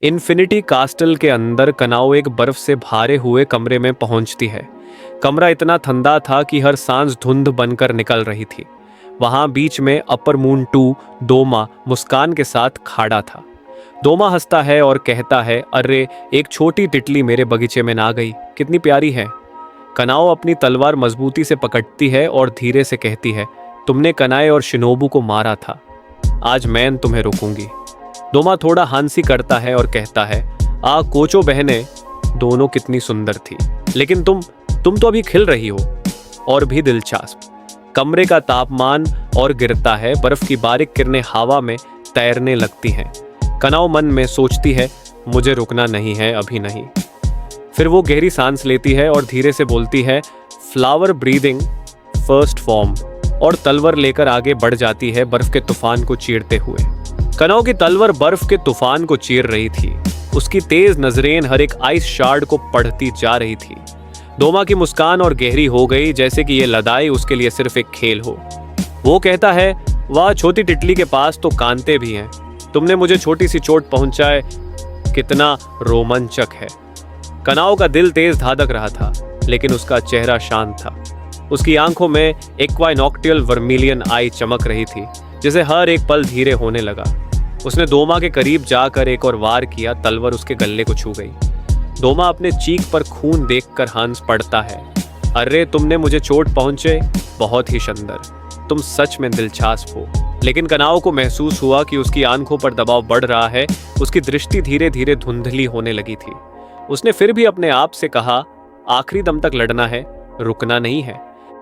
Infinity कास्टल के अंदर कनाओ एक बर्फ से भारे हुए कमरे में पहुंचती है। कमरा इतना ठंडा था कि हर सांस धुंध बनकर निकल रही थी। वहां बीच में अपर मून 2 दोमा मुस्कान के साथ खड़ा था। दोमा हंसता है और कहता है, अरे एक छोटी तितली मेरे बगीचे में ना गई, कितनी प्यारी है। कनाओ अपनी तलवार मजबूती से पकड़ती है और धीरे से कहती है, तुमने कनाए और शिनोबू को मारा था, आज मैं तुम्हें रोकूंगी। दोमा थोड़ा हांसी करता है और कहता है, कोचो बहने दोनों कितनी सुंदर थी, लेकिन तुम तो अभी खिल रही हो और भी दिलचस्प। कमरे का तापमान और गिरता है, बर्फ की बारीक किरणें हवा में तैरने लगती हैं। कनाओ मन में सोचती है, मुझे रुकना नहीं है, अभी नहीं। फिर वो गहरी सांस लेती है और धीरे से बोलती है, फ्लावर ब्रीदिंग फर्स्ट फॉर्म, और तलवार लेकर आगे बढ़ जाती है बर्फ के तूफान को चीरते हुए। कनाओ की तलवार बर्फ के तूफान को चीर रही थी। उसकी तेज नजरें हर एक आइस शार्ड को पढ़ती जा रही थी। दोमा की मुस्कान और गहरी हो गई, जैसे कि ये लड़ाई उसके लिए सिर्फ एक खेल हो। वो कहता है, वाह छोटी तितली के पास तो कांटे भी हैं, तुमने मुझे छोटी सी चोट पहुंचाए, कितना रोमांचक है। कनाओ का दिल तेज धड़क रहा था, लेकिन उसका चेहरा शांत था। उसकी आंखों में इक्वानॉक्टियल वर्मिलियन आई चमक रही थी, जिसे हर एक पल धीरे होने लगा। उसने दोमा के करीब जाकर एक और वार किया, तलवार उसके गले को छू गई। दोमा अपने चीक पर खून देखकर हंस पड़ता है, अरे तुमने मुझे चोट पहुंचे, बहुत ही सुंदर, तुम सच में दिलचस्प हो। लेकिन कनाओ को महसूस हुआ कि उसकी आंखों पर दबाव बढ़ रहा है। उसकी दृष्टि धीरे धीरे धुंधली होने लगी थी। उसने फिर भी अपने आप से कहा, आखिरी दम तक लड़ना है, रुकना नहीं है।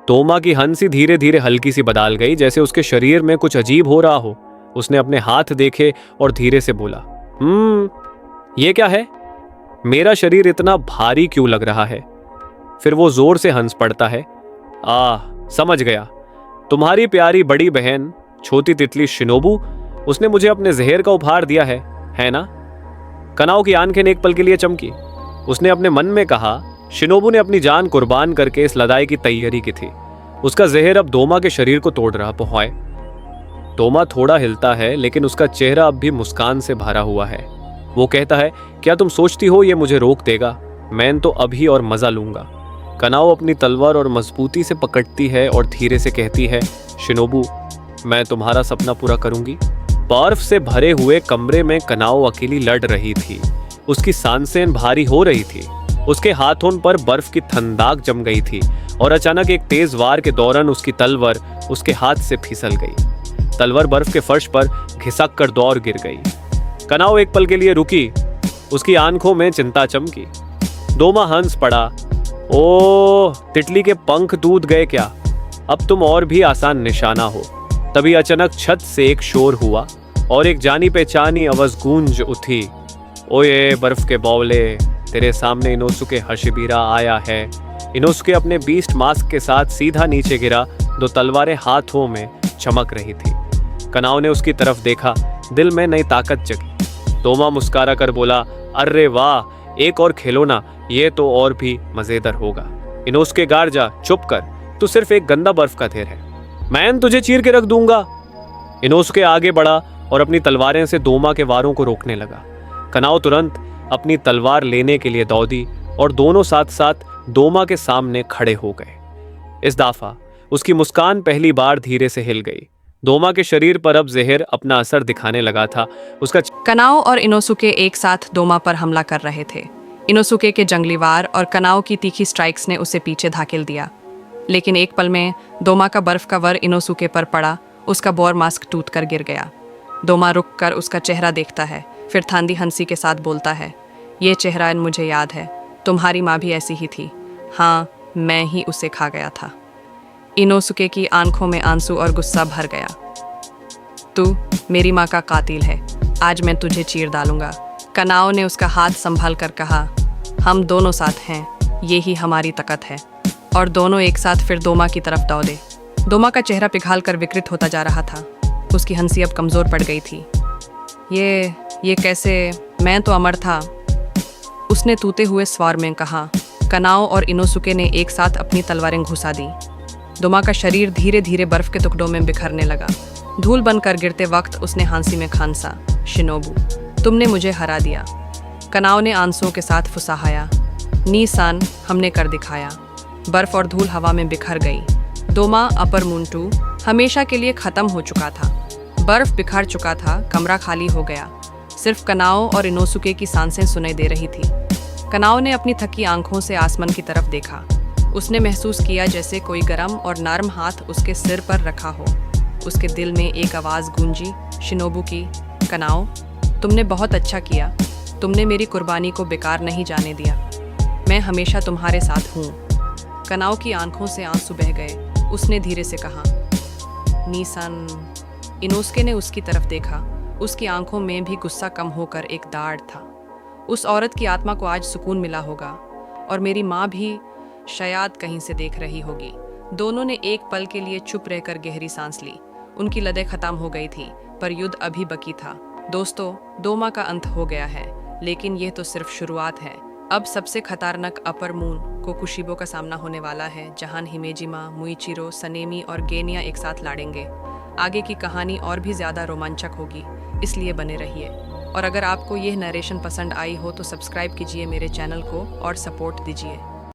दोमा की हंसी धीरे धीरे हल्की सी बदल गई, जैसे उसके शरीर में कुछ अजीब हो रहा हो। उसने अपने हाथ देखे और धीरे से बोला, ये क्या है? मेरा शरीर इतना भारी क्यों लग रहा है? फिर वो जोर से हंस पड़ता है, समझ गया, तुम्हारी प्यारी बड़ी बहन छोटी तितली शिनोबू, उसने मुझे अपने जहर का उपहार दिया है ना? कनाओ की आंखें एक पल के लिए चमकी। उसने अपने मन में कहा, शिनोबू ने अपनी जान कुर्बान करके इस लड़ाई की तैयारी की थी। उसका जहर अब दोमा के शरीर को तोड़ रहा है। दोमा थोड़ा हिलता है, लेकिन उसका चेहरा अब भी मुस्कान से भरा हुआ है। वो कहता है, क्या तुम सोचती हो ये मुझे रोक देगा? मैं तो अभी और मजा लूंगा। कनाओ अपनी तलवार और मजबूती से पकड़ती है और धीरे से कहती है, शिनोबू, मैं तुम्हारा सपना पूरा करूंगी। बर्फ से भरे हुए कमरे में कनाओ अकेली लड़ रही थी। उसकी सांसें भारी हो रही थी। उसके हाथों पर बर्फ की ठंडक जम गई थी और अचानक एक तेज वार के दौरान उसकी तलवार उसके हाथ से फिसल गई। तलवार बर्फ के फर्श पर घिसक कर दौड़ गिर गई। कनाओ एक पल के लिए रुकी, उसकी आंखों में चिंता चमकी। दोमा हंस पड़ा, ओह तितली के पंख टूट गए क्या? अब तुम और भी आसान निशाना हो। तभी अचानक छत से एक शोर हुआ और एक जानी पहचानी आवाज गूंज उठी, ओए बर्फ के बौले, तेरे सामने इनोसुके हशिबीरा आया है। इनोसुके अपने बीस्ट मास्क के साथ सीधा नीचे गिरा, 2 तलवारें हाथों में चमक रही थी। कनाओ ने उसकी तरफ देखा, दिल में नई ताकत जगी। दोमा मुस्कुरा कर बोला, अरे वाह, एक और खेलो ना, ये तो और भी मजेदार होगा। इनोसुके गार जा, चुप कर, तू सिर्फ एक गंदा बर्फ का ढेर है, मैं तुझे चीर के रख दूंगा। इनोसुके आगे बढ़ा और अपनी तलवारें से दोमा के वारों को रोकने लगा। कनाओ तुरंत अपनी तलवार लेने के लिए दौड़ी और दोनों साथ साथ दोमा के सामने खड़े हो गए। इस दफा उसकी मुस्कान पहली बार धीरे से हिल गई। दोमा के शरीर पर अब जहर अपना असर दिखाने लगा था। उसका कनाओ और इनोसुके एक साथ दोमा पर हमला कर रहे थे। इनोसुके के जंगली वार और कनाओ की तीखी स्ट्राइक्स ने उसे पीछे धकेल दिया, लेकिन एक पल में दोमा का बर्फ का वर इनोसुके पर पड़ा। उसका बोर मास्क टूट कर गिर गया। दोमा रुक कर उसका चेहरा देखता है, फिर थांदी हंसी के साथ बोलता है, ये चेहरा मुझे याद है, तुम्हारी माँ भी ऐसी ही थी। हाँ, मैं ही उसे खा गया था। इनोसुके की आंखों में आंसू और गुस्सा भर गया। तू मेरी माँ का कातिल है, आज मैं तुझे चीर डालूंगा। कनाओ ने उसका हाथ संभाल कर कहा, हम दोनों साथ हैं, ये ही हमारी ताकत है। और दोनों एक साथ फिर दोमा की तरफ दौड़े। दोमा का चेहरा पिघाल कर विकृत होता जा रहा था। उसकी हंसी अब कमजोर पड़ गई थी। ये कैसे? मैं तो अमर था, उसने टूटे हुए स्वर में कहा। कनाओ और इनोसुके ने एक साथ अपनी तलवारें घुसा दी। दोमा का शरीर धीरे धीरे बर्फ के टुकड़ों में बिखरने लगा। धूल बनकर गिरते वक्त उसने हंसी में खांसा, शिनोबू, तुमने मुझे हरा दिया, कनाव ने आंसुओं के साथ फुसाहाया। नी-सान, हमने कर दिखाया। बर्फ और धूल हवा में बिखर गई। दोमा अपर मून 2 हमेशा के लिए खत्म हो चुका था। बर्फ बिखर चुका था, कमरा खाली हो गया। सिर्फ कनाओ और इनोसुके की सांसें सुनाई दे रही थी। कनाओ ने अपनी थकी आंखों से आसमान की तरफ देखा। उसने महसूस किया जैसे कोई गर्म और नर्म हाथ उसके सिर पर रखा हो। उसके दिल में एक आवाज़ गूंजी, शिनोबु की, कनाओ, तुमने बहुत अच्छा किया। तुमने मेरी कुर्बानी को बेकार नहीं जाने दिया। मैं हमेशा तुम्हारे साथ हूँ। कनाओ की आंखों से आंसू बह गए। उसने धीरे से कहा, नी-सान। इनोसुके ने उसकी तरफ देखा। उसकी आंखों में भी गुस्सा कम होकर एक दाढ़ था। उस औरत की आत्मा को आज सुकून मिला होगा, और मेरी माँ भी शायद कहीं से देख रही होगी। दोनों ने एक पल के लिए चुप रहकर गहरी सांस ली। उनकी लड़ाई खत्म हो गई थी, पर युद्ध अभी बाकी था। दोस्तों, दोमा का अंत हो गया है, लेकिन यह तो सिर्फ शुरुआत है। अब सबसे खतरनाक अपर मून कोकुशिबो का सामना होने वाला है, जहां हिमेजिमा, मुइचिरो, सनेमी और गेनिया एक साथ लड़ेंगे। आगे की कहानी और भी ज़्यादा रोमांचक होगी, इसलिए बने रहिए। और अगर आपको यह नरेशन पसंद आई हो तो सब्सक्राइब कीजिए मेरे चैनल को और सपोर्ट दीजिए।